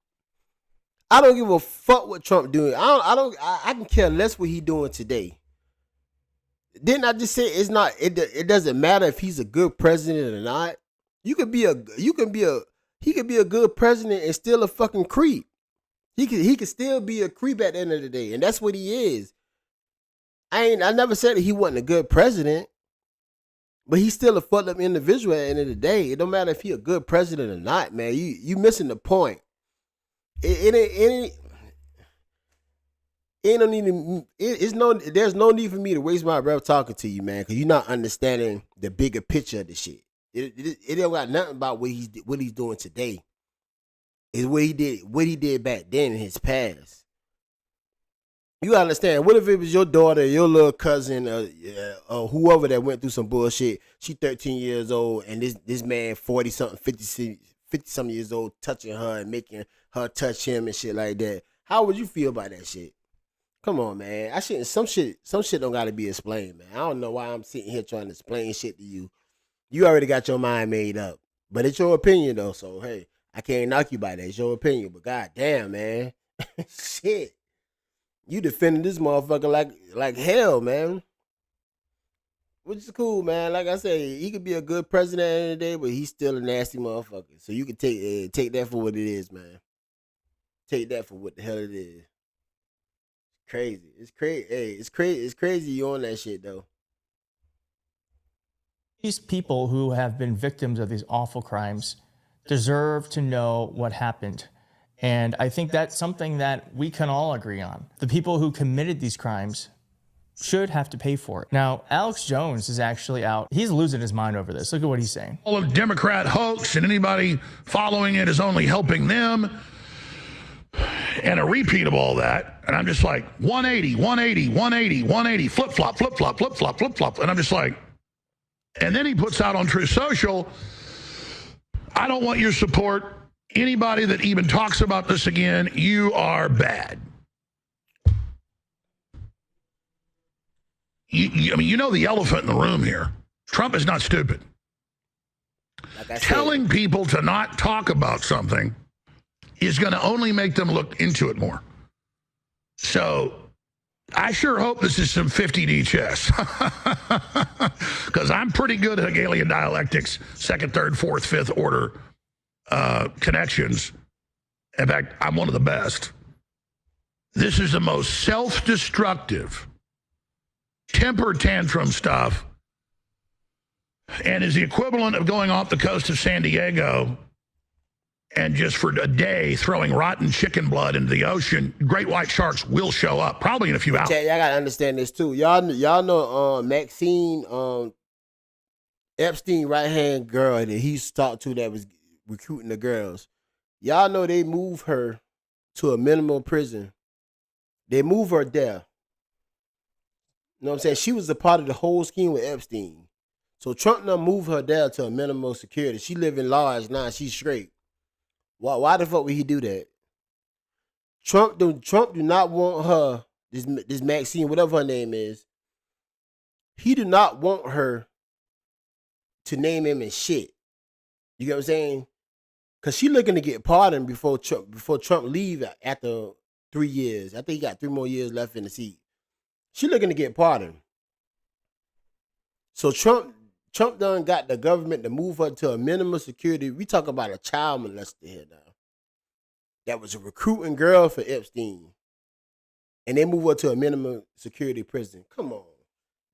I don't give a fuck what Trump doing. I can care less what he doing today. Didn't I just say it doesn't matter if he's a good president or not? He could be a good president and still a fucking creep. He could still be a creep at the end of the day, and that's what he is. I never said that he wasn't a good president, but he's still a fucked up individual at the end of the day. It don't matter if he a good president or not, man. You missing the point. There's no need for me to waste my breath talking to you, man, because you're not understanding the bigger picture of the shit. It don't got nothing about what he's doing today. It's what he did back then in his past. You gotta understand, what if it was your daughter, your little cousin, or whoever that went through some bullshit? She 13 years old, and this man 40-something, 50-something years old touching her and making her touch him and shit like that. How would you feel about that shit? Come on, man. I shouldn't. Some shit don't got to be explained, man. I don't know why I'm sitting here trying to explain shit to you. You already got your mind made up, but it's your opinion though. So hey, I can't knock you by that. It's your opinion, but god damn, man, shit, you defending this motherfucker like hell, man. Which is cool, man. Like I said, he could be a good president at the end of the day, but he's still a nasty motherfucker. So you can take that for what it is, man. Take that for what the hell it is. Crazy. It's crazy. Hey, it's crazy. It's crazy you on that shit though. These people who have been victims of these awful crimes deserve to know what happened. And I think that's something that we can all agree on. The people who committed these crimes should have to pay for it. Now, Alex Jones is actually out. He's losing his mind over this. Look at what he's saying. All of Democrat hoax and anybody following it is only helping them. And a repeat of all that. And I'm just like, 180, 180, 180, 180, flip-flop, flip-flop, flip-flop, flip-flop. And I'm just like, and then he puts out on Truth Social, I don't want your support. Anybody that even talks about this again, you are bad. I mean, you know the elephant in the room here. Trump is not stupid. Like Telling people to not talk about something is going to only make them look into it more. So I sure hope this is some 50D chess. Because I'm pretty good at Hegelian dialectics, second, third, fourth, fifth order connections. In fact, I'm one of the best. This is the most self-destructive, temper tantrum stuff, and is the equivalent of going off the coast of San Diego and just for a day throwing rotten chicken blood into the ocean. Great white sharks will show up, probably in a few hours. Yeah, y'all gotta understand this too. Y'all know Maxine Epstein right hand girl that he used to talk to that was recruiting the girls. Y'all know they moved her to a minimum prison. They moved her there. You know what I'm saying? She was a part of the whole scheme with Epstein. So Trump done moved her there to a minimum security. She living large now. She's straight. Why the fuck would he do that? Trump do not want her, this Maxine, whatever her name is. He do not want her to name him and shit. You get what I'm saying? Cause she looking to get pardoned before Trump leave after 3 years. I think he got 3 more years left in the seat. She looking to get pardoned. So Trump done got the government to move her to a minimum security. We talk about a child molester here now. That was a recruiting girl for Epstein. And they move her to a minimum security prison. Come on.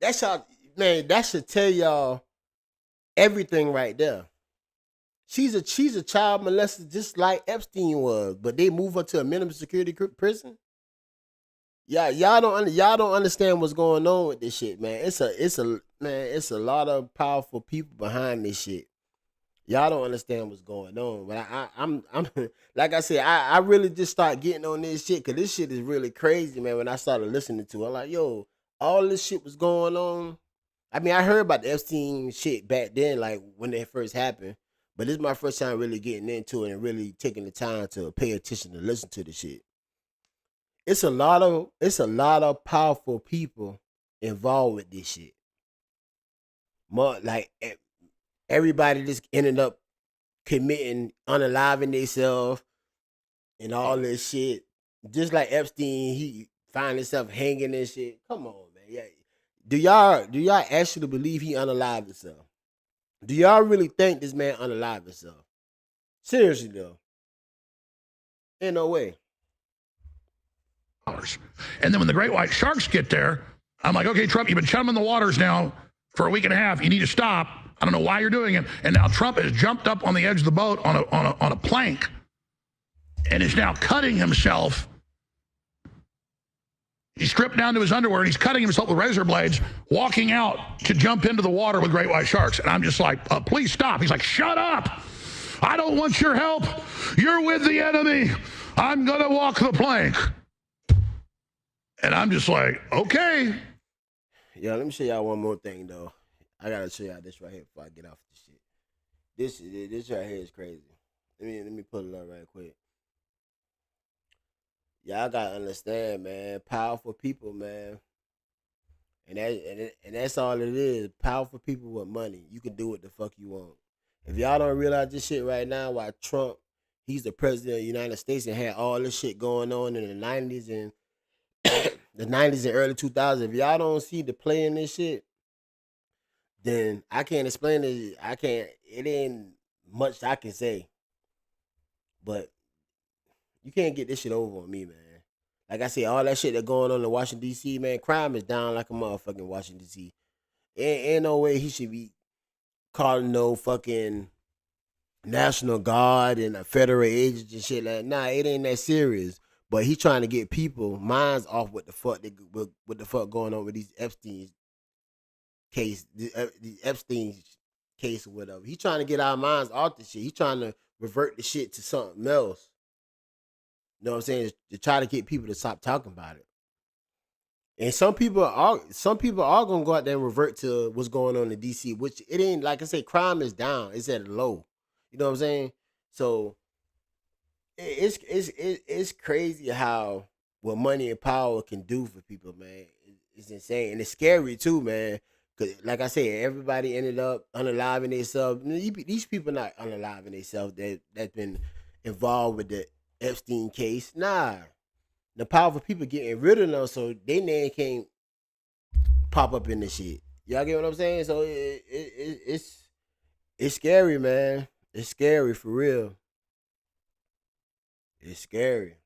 That's y'all, man, that should tell y'all everything right there. She's a child molester just like Epstein was, but they move her to a minimum security prison. Yeah, y'all don't understand what's going on with this shit, man. It's a lot of powerful people behind this shit. Y'all don't understand what's going on, but I'm like I said, I really just start getting on this shit because this shit is really crazy, man. When I started listening to it, I'm like, yo, all this shit was going on. I mean, I heard about the Epstein shit back then, like when it first happened, but this is my first time really getting into it and really taking the time to pay attention to listen to the shit. It's a lot of powerful people involved with this shit. More like everybody just ended up committing, unaliving themselves and all this shit. Just like Epstein, he find himself hanging and shit. Come on, man. Yeah. Do y'all actually believe he unalived himself? Do y'all really think this man unalived himself? Seriously though. Ain't no way. And then when the great white sharks get there, I'm like, okay, Trump, you've been chumming the waters now for a week and a half. You need to stop. I don't know why you're doing it. And now Trump has jumped up on the edge of the boat on a plank and is now cutting himself. He's stripped down to his underwear and he's cutting himself with razor blades, walking out to jump into the water with great white sharks. And I'm just like, please stop. He's like, shut up. I don't want your help. You're with the enemy. I'm going to walk the plank. And I'm just like, okay. Yeah, let me show y'all one more thing, though. I got to show y'all this right here before I get off this shit. This right here is crazy. Let me pull it up right quick. Y'all gotta understand, man. Powerful people, man. And that's all it is. Powerful people with money. You can do what the fuck you want. If y'all don't realize this shit right now, why Trump, he's the president of the United States and had all this shit going on in the 90s and the 90s and early 2000s. If y'all don't see the play in this shit, then I can't explain it. I can't. It ain't much I can say. But you can't get this shit over on me, man. Like I said, all that shit that going on in Washington D.C., man, crime is down like a motherfucking Washington D.C. Ain't no way he should be calling no fucking National Guard and a federal agents and shit like. Nah, it ain't that serious. But he trying to get people minds off what the fuck what the fuck going on with these Epstein case, the Epstein case or whatever. He trying to get our minds off the shit. He trying to revert the shit to something else. You know what I'm saying? To try to get people to stop talking about it. And some people are gonna go out there and revert to what's going on in DC, which it ain't. Like I say, crime is down. It's at a low. You know what I'm saying? So it's crazy how what money and power can do for people, man. It's insane and it's scary too, man. Cause like I said, everybody ended up unaliving themselves. These people not unaliving themselves that's been involved with the Epstein case. Nah, the powerful people getting rid of them so they name can't pop up in this shit. Y'all get what I'm saying? So it's scary, man. It's scary for real. It's scary.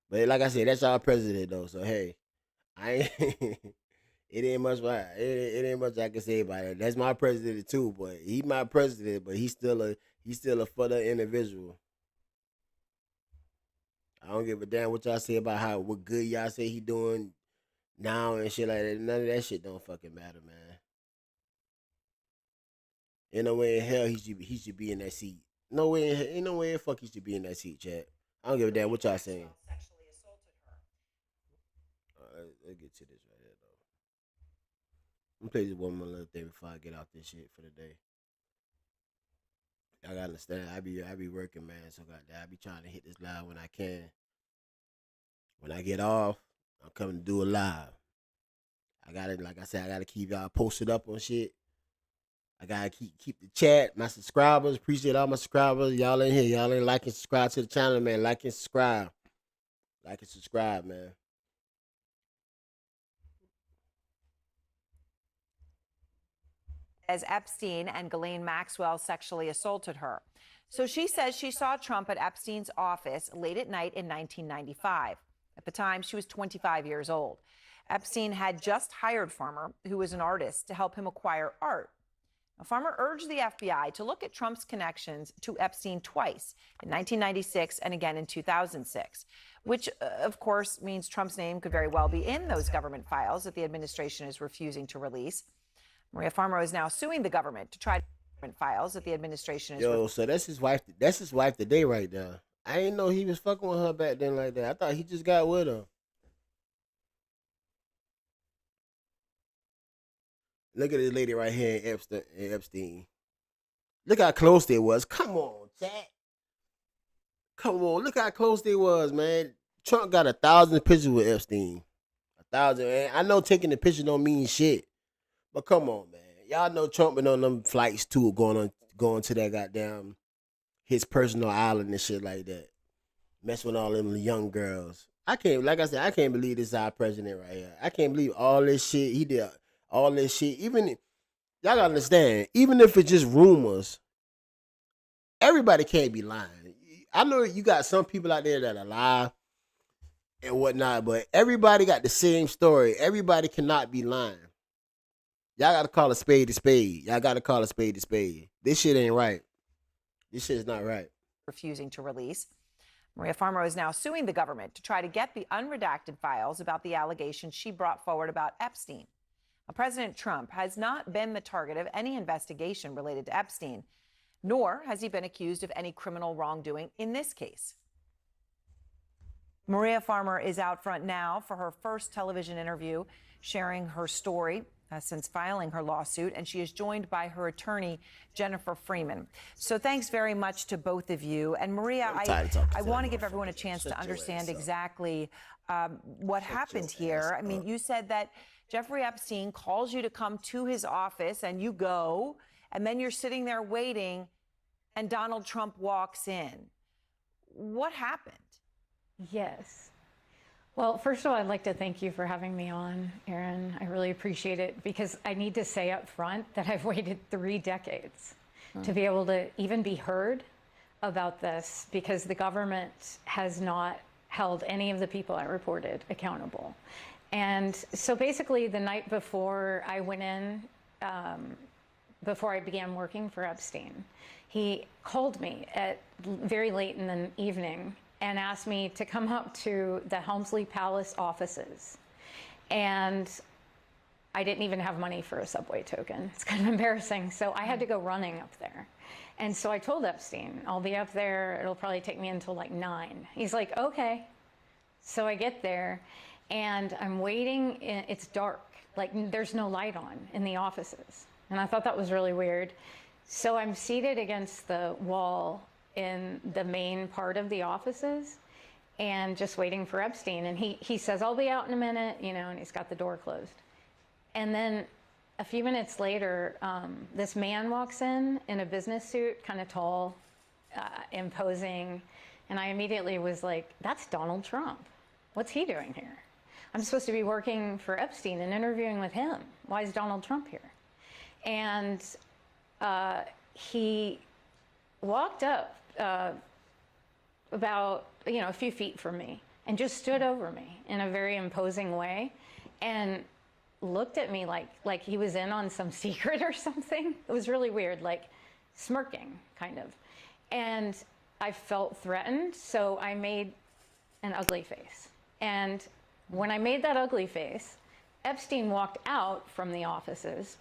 But like I said, that's our president though. So hey, I ain't it ain't much it ain't much I can say about it. That's my president too, but he my president, but he's still a further individual. I don't give a damn what y'all say about what good y'all say he doing now and shit like that. None of that shit don't fucking matter, man. Ain't no way in hell he should be in that seat. Ain't no way in fuck he should be in that seat, chat. I don't give a damn what y'all saying. Let's get to this right here though. I'm gonna play this one more little thing before I get out this shit for the day. I gotta understand. I be working, man. So I be trying to hit this live when I can. When I get off, I'm coming to do a live. Like I said, I gotta keep y'all posted up on shit. I gotta keep the chat. My subscribers, appreciate all my subscribers. Y'all in here, y'all ain't like and subscribe to the channel, man. Like and subscribe. Like and subscribe, man. As Epstein and Ghislaine Maxwell sexually assaulted her. So she says she saw Trump at Epstein's office late at night in 1995. At the time, she was 25 years old. Epstein had just hired Farmer, who was an artist, to help him acquire art. Now, Farmer urged the FBI to look at Trump's connections to Epstein twice, in 1996 and again in 2006, which, of course, means Trump's name could very well be in those government files that the administration is refusing to release. Maria Farmer is now suing the government to try to files that the administration is. So that's his wife. That's his wife today, right there. I didn't know he was fucking with her back then like that. I thought he just got with her. Look at this lady right here in Epstein. Look how close they was. Come on, chat. Come on, look how close they was, man. Trump got 1,000 pictures with Epstein. 1,000. Man. I know taking the picture don't mean shit. But come on, man. Y'all know Trump been on them flights too, going to that goddamn his personal island and shit like that. Messing with all them young girls. I can't believe this is our president right here. I can't believe all this shit. He did all this shit. Even y'all gotta understand, even if it's just rumors, everybody can't be lying. I know you got some people out there that are lie and whatnot, but everybody got the same story. Everybody cannot be lying. Y'all gotta call a spade a spade. Y'all gotta call a spade a spade. This shit ain't right. This shit is not right. Refusing to release. Maria Farmer is now suing the government to try to get the unredacted files about the allegations she brought forward about Epstein. Now, President Trump has not been the target of any investigation related to Epstein, nor has he been accused of any criminal wrongdoing in this case. Maria Farmer is out front now for her first television interview, sharing her story. since filing her lawsuit, and she is joined by her attorney, Jennifer Freeman. So thanks very much to both of you. And Maria, I want to give everyone a chance to understand exactly what happened here. I mean, you said that Jeffrey Epstein calls you to come to his office, and you go, and then you're sitting there waiting, and Donald Trump walks in. What happened? Yes. Well, first of all, I'd like to thank you for having me on, Aaron. I really appreciate it, because I need to say up front that I've waited 3 decades to be able to even be heard about this, because the government has not held any of the people I reported accountable. And so basically the night before I went in, before I began working for Epstein, he called me at very late in the evening and asked me to come up to the Helmsley Palace offices. And I didn't even have money for a subway token. It's kind of embarrassing. So I had to go running up there. And so I told Epstein, I'll be up there. It'll probably take me until like 9. He's like, okay. So I get there and I'm waiting. It's dark. Like there's no light on in the offices. And I thought that was really weird. So I'm seated against the wall in the main part of the offices and just waiting for Epstein. And he says, I'll be out in a minute, you know, and he's got the door closed. And then a few minutes later, this man walks in a business suit, kind of tall, imposing. And I immediately was like, that's Donald Trump. What's he doing here? I'm supposed to be working for Epstein and interviewing with him. Why is Donald Trump here? And he walked up about, you know, a few feet from me and just stood over me in a very imposing way and looked at me like he was in on some secret or something. It was really weird, like smirking, kind of. And I felt threatened, so I made an ugly face. And when I made that ugly face, Epstein walked out from the offices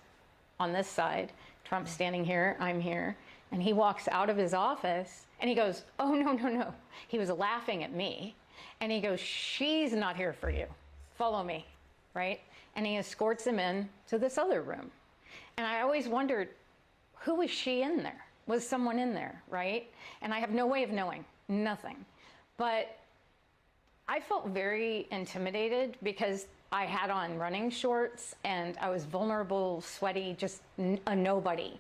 on this side. Trump's standing here, I'm here. And he walks out of his office and he goes, oh, no, no, no. He was laughing at me. And he goes, she's not here for you. Follow me, right? And he escorts him in to this other room. And I always wondered, who was she in there? Was someone in there, right? And I have no way of knowing, nothing. But I felt very intimidated because I had on running shorts and I was vulnerable, sweaty, just a nobody.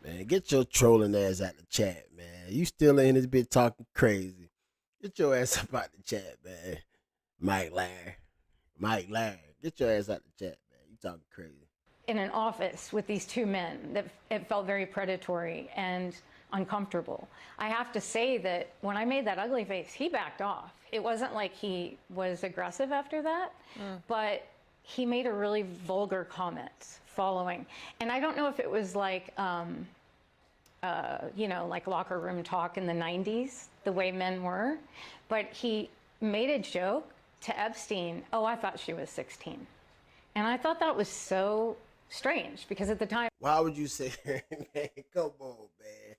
Man, get your trolling ass out the chat, man. You still in this bitch talking crazy. Get your ass up out the chat, man. Mike Larry. Get your ass out the chat, man. You talking crazy. In an office with these 2 men, that it felt very predatory and uncomfortable. I have to say that when I made that ugly face, he backed off. It wasn't like he was aggressive after that, but he made a really vulgar comment following. And I don't know if it was like, you know, like locker room talk in the 90s, the way men were, but he made a joke to Epstein, oh, I thought she was 16. And I thought that was so strange because at the time. Why would you say, man, come on, man.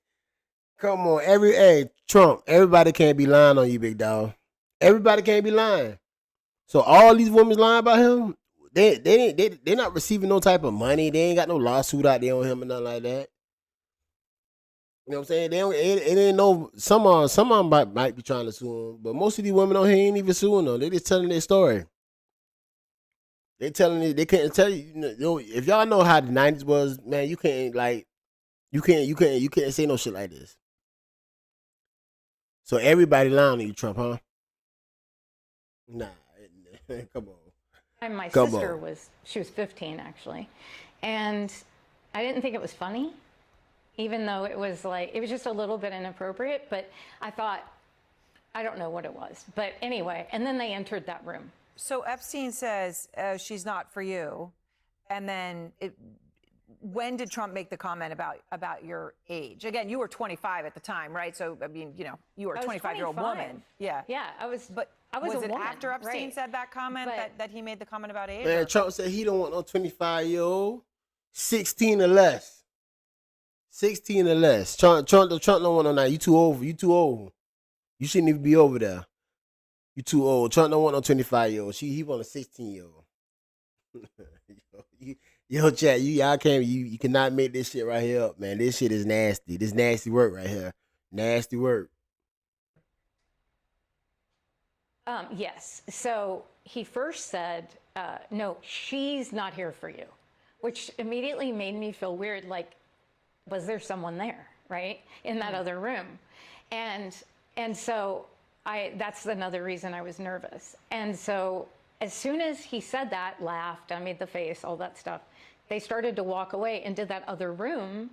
Come on, Trump, everybody can't be lying on you, big dog. Everybody can't be lying. So all these women lying about him, they're not receiving no type of money. They ain't got no lawsuit out there on him or nothing like that. You know what I'm saying? They don't, it ain't no, some of them might be trying to sue him, but most of these women on here ain't even suing them. They just telling their story. They telling it, they can't tell you, you know, if y'all know how the 90s was, man, you can't say no shit like this. So everybody lying on you, Trump, huh? Nah, come on. And my sister was 15 actually. And I didn't think it was funny, even though it was just a little bit inappropriate, but I thought, I don't know what it was. But anyway, and then they entered that room. So Epstein says, she's not for you. And then when did Trump make the comment about your age? Again, you were 25 at the time, right? So, I mean, you know, you were a 25-year-old woman. Yeah. Yeah, I was was a it woman, after Epstein right. said that comment that he made the comment about age? Man, Trump said he don't want no 25-year-old. 16 or less. 16 or less. Trump don't want no 9. You too old. You shouldn't even be over there. You too old. Trump don't want no 25-year-old. He want a 16-year-old. Yo, chat, y'all can't you cannot make this shit right here up, man. This shit is nasty. This nasty work right here. Nasty work. Yes. So he first said, no, she's not here for you, which immediately made me feel weird. Like, was there someone there, right, in that other room? And so that's another reason I was nervous. And so as soon as he said that, laughed, I made the face, all that stuff, they started to walk away and did that other room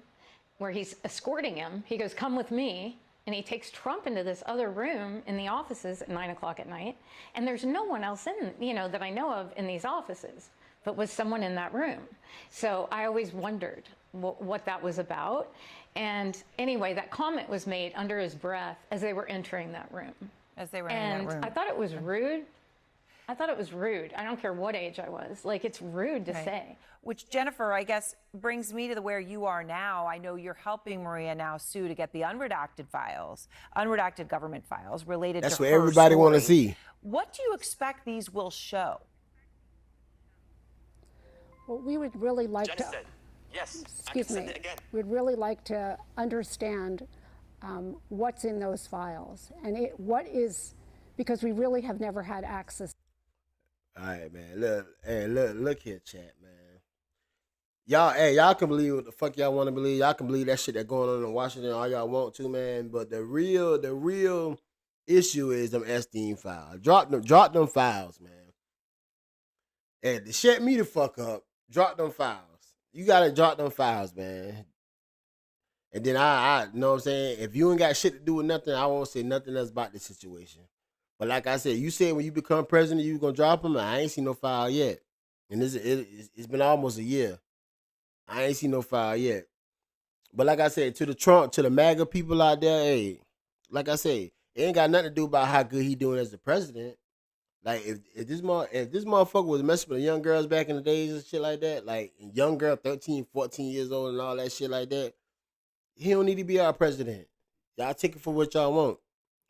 where he's escorting him. He goes, come with me. And he takes Trump into this other room in the offices at 9 o'clock at night. And there's no one else that I know of in these offices, but was someone in that room. So I always wondered what that was about. And anyway, that comment was made under his breath as they were entering that room. As they were in that room. And I thought it was rude. I thought it was rude. I don't care what age I was. Like, it's rude to say. Which, Jennifer, I guess, brings me to where you are now. I know you're helping Maria now sue to get the unredacted government files related That's to what her everybody want to story. see. What do you expect these will show? Well, we would really like to. Yes. Excuse me. We'd really like to understand what's in those files and because we really have never had access. All right, man. Look here, chat, man. Y'all can believe what the fuck y'all want to believe. Y'all can believe that shit that going on in Washington all y'all want to, man. But the real issue is them Epstein files. Drop them files, man. And to shut me the fuck up, drop them files. You gotta drop them files, man. And then I know what I'm saying. If you ain't got shit to do with nothing, I won't say nothing else about this situation. But like I said, you said when you become president, you gonna drop them. I ain't seen no file yet, and it's been almost a year. I ain't seen no file yet. But like I said, to the MAGA people out there, hey, like I say, it ain't got nothing to do about how good he doing as the president. Like if this motherfucker was messing with young girls back in the days and shit like that, like young girl 13, 14 years old and all that shit like that, he don't need to be our president. Y'all take it for what y'all want.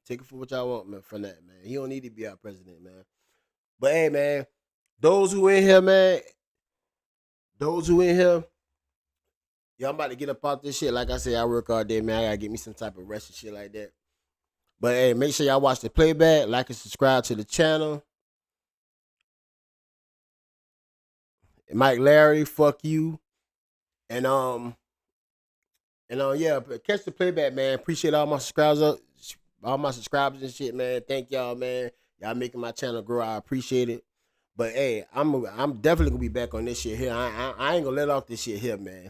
Take it for what y'all want, man, from that, man. He don't need to be our president, man. But hey, man, those who in here, y'all about to get up out this shit. Like I said, I work all day, man. I gotta get me some type of rest and shit like that. But hey, make sure y'all watch the playback, like and subscribe to the channel. Mike Larry, fuck you. And yeah, catch the playback, man. Appreciate all my subscribers and shit, man. Thank y'all, man. Y'all making my channel grow. I appreciate it. But hey, I'm definitely gonna be back on this shit here. I ain't gonna let off this shit here, man.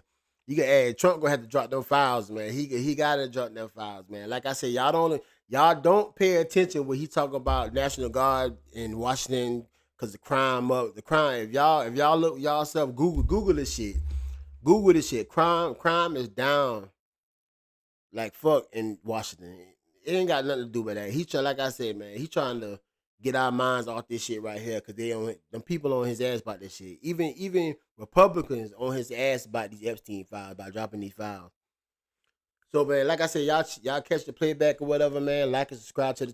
Trump gonna have to drop them files, man. He gotta drop them files, man. Like I said, y'all don't pay attention when he talk about National Guard in Washington because the crime. If y'all look y'allself, Google this shit. Google this shit. Crime is down like fuck in Washington. It ain't got nothing to do with that. Like I said, man, he trying to get our minds off this shit right here because them people on his ass about this shit. Even Republicans on his ass about these Epstein files, by dropping these files. So, man, like I said, y'all catch the playback or whatever, man. Like and subscribe to the channel.